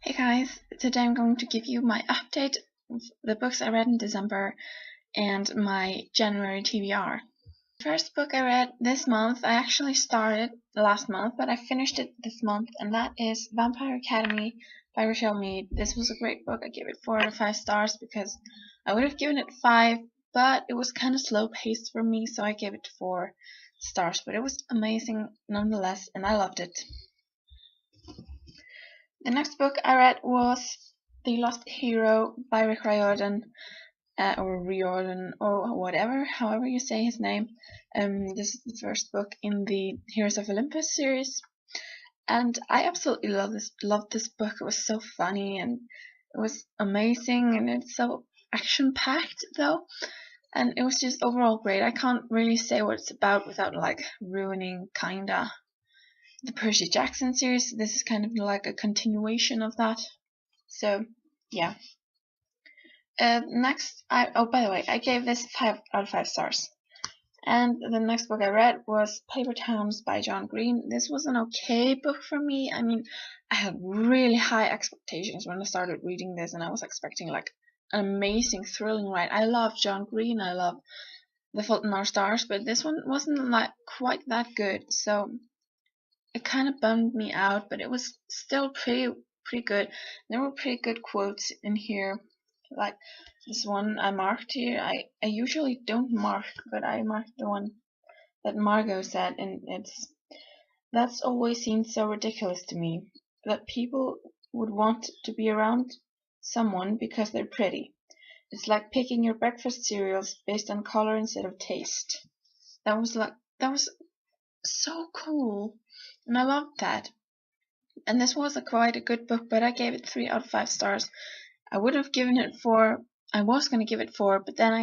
Hey guys, today I'm going to give you my update of the books I read in December and my January TBR. The first book I read this month, I actually started last month, but I finished it this month, and that is Vampire Academy by Rochelle Mead. This was a great book. I gave it 4 out of 5 stars because I would have given it 5, but it was kind of slow paced for me, so I gave it 4 stars. But it was amazing nonetheless, and I loved it. The next book I read was The Lost Hero by Rick Riordan, or Riordan, or whatever, however you say his name. This is the first book in the Heroes of Olympus series, and I absolutely loved this book. It was so funny and it was amazing, and it's so action-packed though, and it was just overall great. I can't really say what it's about without like ruining kinda the Percy Jackson series. This is kind of like a continuation of that. So yeah. Next, by the way, I gave this 5 out of 5 stars. And the next book I read was Paper Towns by John Green. This was an okay book for me. I mean, I had really high expectations when I started reading this, and I was expecting like an amazing, thrilling ride. I love John Green. I love The Fault in Our Stars, but this one wasn't like quite that good. So it kind of bummed me out, but it was still pretty good. There were pretty good quotes in here, like this one I marked here. I usually don't mark, but I marked the one that Margot said, and that's always seemed so ridiculous to me, that people would want to be around someone because they're pretty. It's like picking your breakfast cereals based on color instead of taste. That was so cool, and I loved that. And this was quite a good book, but I gave it 3 out of 5 stars. I would have given it 4. I was going to give it 4, but then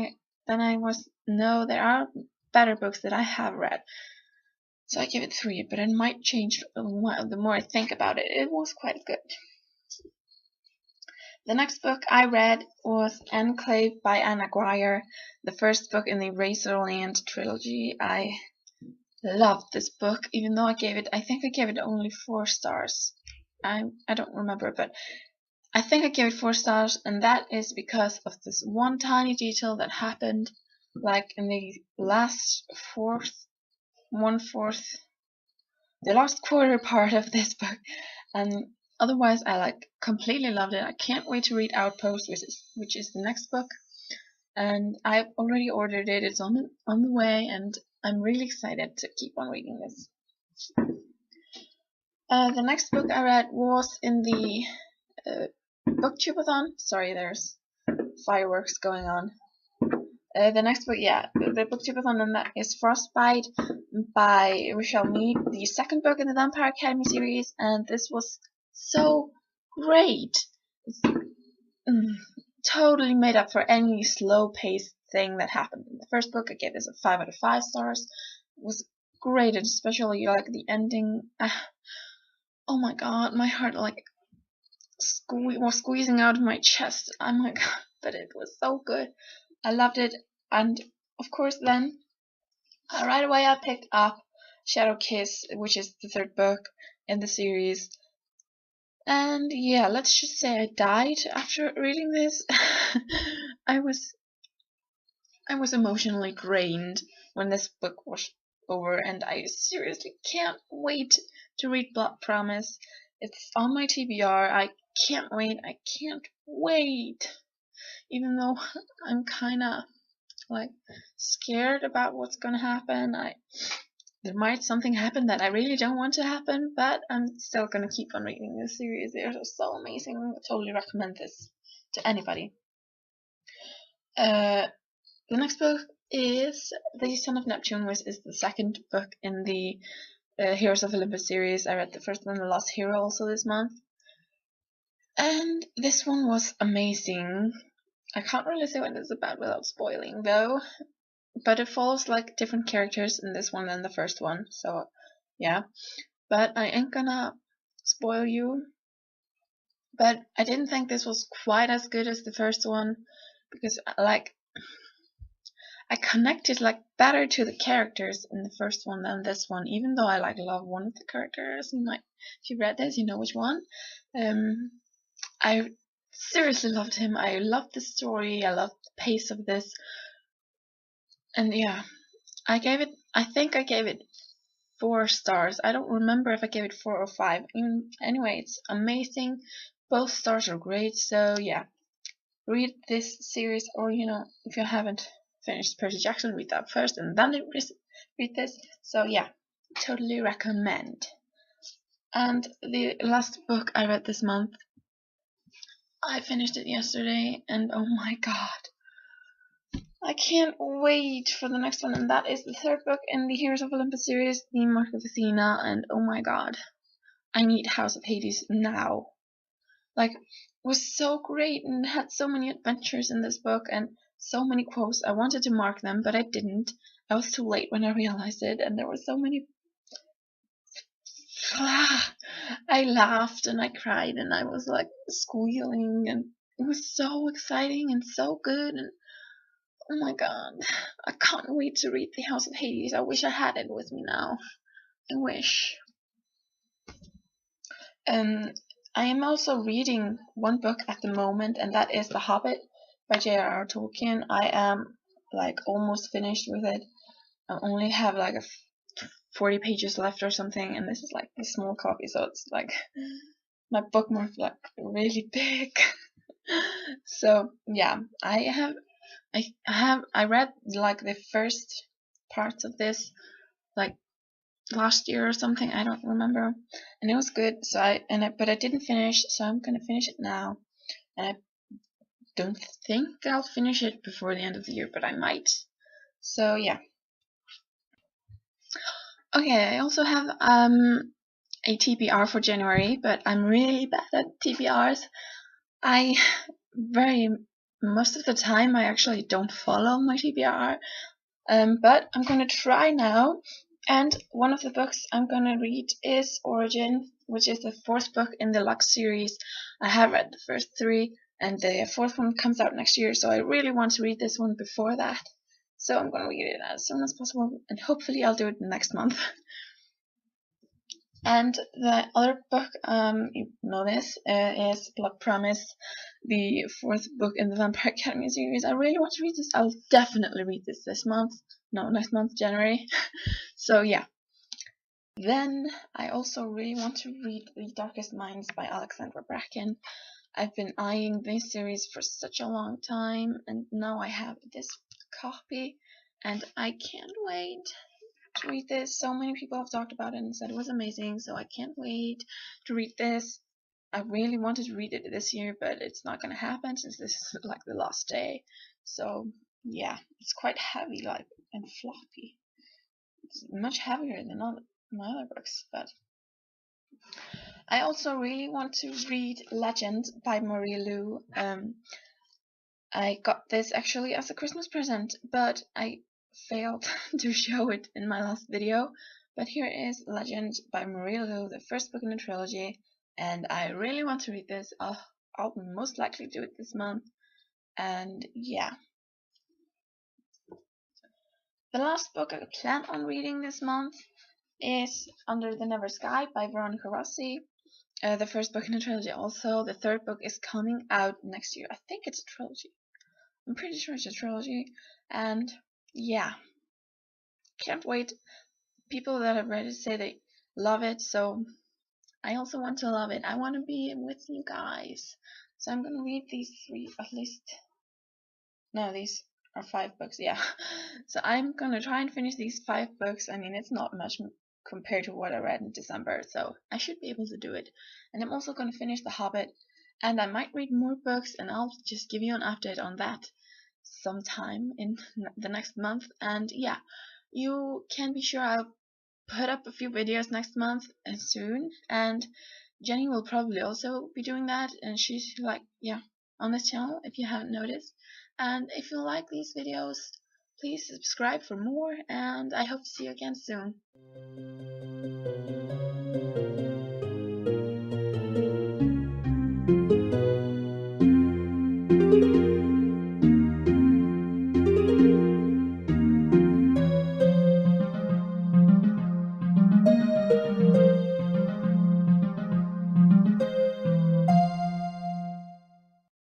I was, no, there are better books that I have read, so I give it 3. But it might change the more I think about it. It was quite good. The next book I read was Enclave by Anna Guire, the first book in the Razorland trilogy. I loved this book, even though I think I gave it only 4 stars. I don't remember, but I think I gave it 4 stars, and that is because of this one tiny detail that happened, like in the last the last quarter part of this book, and otherwise I like completely loved it. I can't wait to read Outpost, which is the next book, and I've already ordered it. It's on the way, and I'm really excited to keep on reading this. The next book I read was in the Booktubeathon. Sorry, there's fireworks going on. The next book, the Booktubeathon, and that is Frostbite by Rochelle Mead, the second book in the Vampire Academy series, and this was so great. It's totally made up for any slow-paced thing that happened in the first book. I gave this a 5 out of 5 stars. It was great, and especially like the ending. Oh my god, my heart like was squeezing out of my chest. Oh my god, but it was so good. I loved it, and of course then right away I picked up Shadow Kiss, which is the third book in the series. And yeah, let's just say I died after reading this. I was emotionally drained when this book was over, and I seriously can't wait to read Blood Promise. It's on my TBR. I can't wait. Even though I'm kinda like scared about what's gonna happen. There might something happen that I really don't want to happen, but I'm still gonna keep on reading this series. They're so amazing. I totally recommend this to anybody. The next book is The Son of Neptune, which is the second book in the Heroes of Olympus series. I read the first one, The Lost Hero, also this month, and this one was amazing. I can't really say what it's about without spoiling, though, but it follows like different characters in this one than the first one, so yeah. But I ain't gonna spoil you. But I didn't think this was quite as good as the first one, because like I connected like better to the characters in the first one than this one, even though I like love one of the characters. If you read this, you know which one. I seriously loved him. I loved the story. I loved the pace of this. And yeah, I think I gave it 4 stars. I don't remember if I gave it 4 or 5. Anyway, it's amazing. Both stars are great. So yeah, read this series, or if you haven't finished Percy Jackson, read that first and then read this. So yeah, totally recommend. And the last book I read this month, I finished it yesterday, and oh my god, I can't wait for the next one, and that is the 3rd book in the Heroes of Olympus series, The Mark of Athena, and oh my god, I need House of Hades now. Like, it was so great and had so many adventures in this book and so many quotes. I wanted to mark them, but I didn't. I was too late when I realized it, and there were so many. I laughed and I cried and I was like squealing, and it was so exciting and so good, and oh my god, I can't wait to read The House of Hades. I wish I had it with me now. I wish. Um, I am also reading one book at the moment, and that is The Hobbit by J.R.R. Tolkien. I am like almost finished with it. I only have like 40 pages left or something, and this is like a small copy, so it's like my bookmark like really big. So yeah, I read like the first parts of this like last year or something, I don't remember, and it was good. But I didn't finish, so I'm gonna finish it now. And I don't think I'll finish it before the end of the year, but I might. So yeah. Okay, I also have a TBR for January, but I'm really bad at TBRs. I very most of the time I actually don't follow my TBR, but I'm gonna try now. And one of the books I'm gonna read is Origin, which is the 4th book in the Lux series. I have read the first 3, and the 4th one comes out next year, so I really want to read this one before that. So I'm gonna read it as soon as possible, and hopefully I'll do it next month. And the other book, you know this, is Blood Promise, the 4th book in the Vampire Academy series. I really want to read this. I'll definitely read this month. No, next month, January. So yeah. Then I also really want to read The Darkest Minds by Alexandra Bracken. I've been eyeing this series for such a long time, and now I have this copy, and I can't wait to read this. So many people have talked about it and said it was amazing, so I can't wait to read this. I really wanted to read it this year, but it's not going to happen since this is like the last day. So yeah, it's quite heavy, like, and floppy. It's much heavier than my other books, but I also really want to read Legend by Marie Lu. I got this actually as a Christmas present, but I failed to show it in my last video. But here is Legend by Marie Lu, the 1st book in the trilogy, and I really want to read this. I'll most likely do it this month, and yeah. The last book I plan on reading this month is Under the Never Sky by Veronica Rossi. The 1st book in the trilogy also. The 3rd book is coming out next year. I think it's a trilogy. I'm pretty sure it's a trilogy, and yeah, can't wait. People that have read it say they love it, so I also want to love it. I want to be with you guys. So I'm gonna read these 3 at least. No, these are 5 books, yeah. So I'm gonna try and finish these 5 books. I mean, it's not much compared to what I read in December, so I should be able to do it. And I'm also gonna finish The Hobbit, and I might read more books, and I'll just give you an update on that sometime in the next month. And yeah, you can be sure I'll put up a few videos next month and soon, and Jenny will probably also be doing that, and she's like, yeah, on this channel if you haven't noticed. And if you like these videos, please subscribe for more, and I hope to see you again soon.